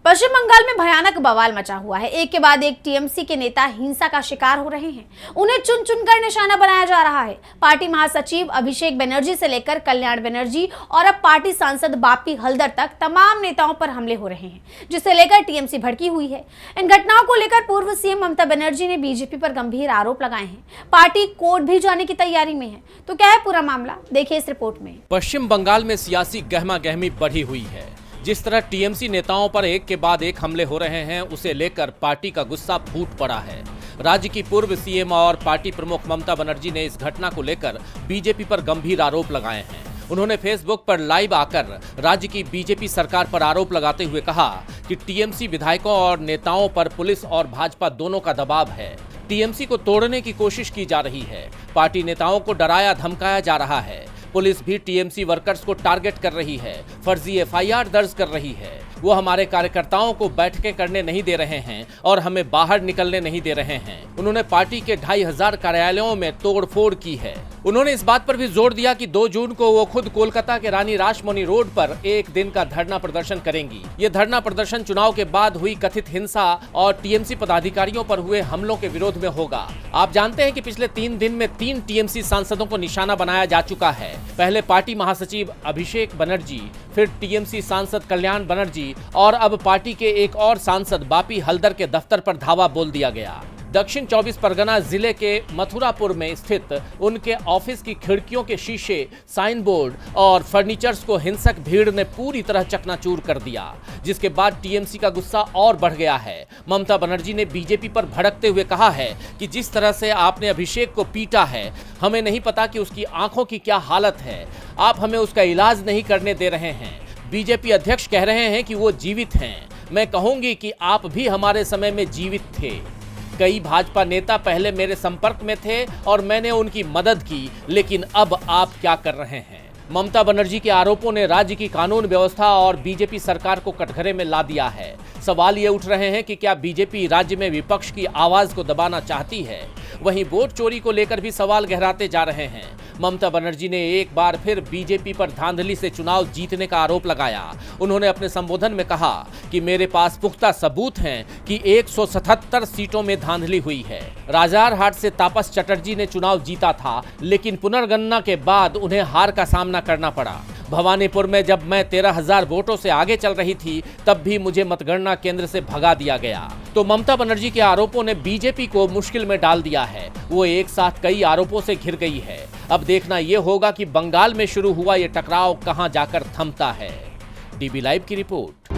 पश्चिम बंगाल में भयानक बवाल मचा हुआ है। एक के बाद एक टीएमसी के नेता हिंसा का शिकार हो रहे हैं। उन्हें चुन चुनकर निशाना बनाया जा रहा है। पार्टी महासचिव अभिषेक बनर्जी से लेकर कल्याण बनर्जी और अब पार्टी सांसद बापी हल्दर तक तमाम नेताओं पर हमले हो रहे हैं, जिसे लेकर टीएमसी भड़की हुई है। इन घटनाओं को लेकर पूर्व सीएम ममता बनर्जी ने बीजेपी पर गंभीर आरोप लगाए हैं। पार्टी कोर्ट भी जाने की तैयारी में है। तो क्या है पूरा मामला, देखिए इस रिपोर्ट में। पश्चिम बंगाल में सियासी गहमा गहमी बढ़ी हुई है। जिस तरह टीएमसी नेताओं पर एक के बाद एक हमले हो रहे हैं, उसे लेकर पार्टी का गुस्सा फूट पड़ा है। राज्य की पूर्व सीएम और पार्टी प्रमुख ममता बनर्जी ने इस घटना को लेकर बीजेपी पर गंभीर आरोप लगाए हैं। उन्होंने फेसबुक पर लाइव आकर राज्य की बीजेपी सरकार पर आरोप लगाते हुए कहा कि टीएमसी विधायकों और नेताओं पर पुलिस और भाजपा दोनों का दबाव है। टीएमसी को तोड़ने की कोशिश की जा रही है। पार्टी नेताओं को डराया धमकाया जा रहा है। पुलिस भी टीएमसी वर्कर्स को टारगेट कर रही है, फर्जी एफआईआर दर्ज कर रही है। वो हमारे कार्यकर्ताओं को बैठकें करने नहीं दे रहे हैं और हमें बाहर निकलने नहीं दे रहे हैं। उन्होंने पार्टी के 2500 कार्यालयों में तोड़फोड़ की है। उन्होंने इस बात पर भी जोर दिया कि 2 जून को वो खुद कोलकाता के रानी रासमणी रोड पर एक दिन का धरना प्रदर्शन करेंगी। ये धरना प्रदर्शन चुनाव के बाद हुई कथित हिंसा और टीएमसी पदाधिकारियों पर हुए हमलों के विरोध में होगा। आप जानते हैं कि पिछले 3 दिन में 3 टीएमसी सांसदों को निशाना बनाया जा चुका है। पहले पार्टी महासचिव अभिषेक बनर्जी, फिर टीएमसी सांसद कल्याण बनर्जी और अब पार्टी के एक और सांसद बापी हल्दर के दफ्तर पर धावा बोल दिया गया। दक्षिण 24 परगना जिले के मथुरापुर में स्थित उनके ऑफिस की खिड़कियों के शीशे, साइन बोर्ड और फर्नीचर्स को हिंसक भीड़ ने पूरी तरह चकनाचूर कर दिया, जिसके बाद टीएमसी का गुस्सा और बढ़ गया है। ममता बनर्जी ने बीजेपी पर भड़कते हुए कहा है कि जिस तरह से आपने अभिषेक को पीटा है, हमें नहीं पता कि उसकी आंखों की क्या हालत है। आप हमें उसका इलाज नहीं करने दे रहे हैं। बीजेपी अध्यक्ष कह रहे हैं कि वो जीवित हैं। मैं कहूंगी कि आप भी हमारे समय में जीवित थे। कई भाजपा नेता पहले मेरे संपर्क में थे और मैंने उनकी मदद की, लेकिन अब आप क्या कर रहे हैं? ममता बनर्जी के आरोपों ने राज्य की कानून व्यवस्था और बीजेपी सरकार को कटघरे में ला दिया है। सवाल ये उठ रहे हैं कि क्या बीजेपी राज्य में विपक्ष की आवाज को दबाना चाहती है? वहीं वोट चोरी को लेकर भी सवाल गहराते जा रहे हैं। ममता बनर्जी ने एक बार फिर बीजेपी पर धांधली से चुनाव जीतने का आरोप लगाया। उन्होंने अपने संबोधन में कहा कि मेरे पास पुख्ता सबूत हैं कि 177 सीटों में धांधली हुई है। राजारहाट से तापस चटर्जी ने चुनाव जीता था, लेकिन पुनर्गणना के बाद उन्हें हार का सामना करना पड़ा। भवानीपुर में जब मैं 13,000 वोटों से आगे चल रही थी, तब भी मुझे मतगणना केंद्र से भगा दिया गया। तो ममता बनर्जी के आरोपों ने बीजेपी को मुश्किल में डाल दिया है। वो एक साथ कई आरोपों से घिर गई है। अब देखना यह होगा कि बंगाल में शुरू हुआ ये टकराव कहां जाकर थमता है। डीबी लाइव की रिपोर्ट।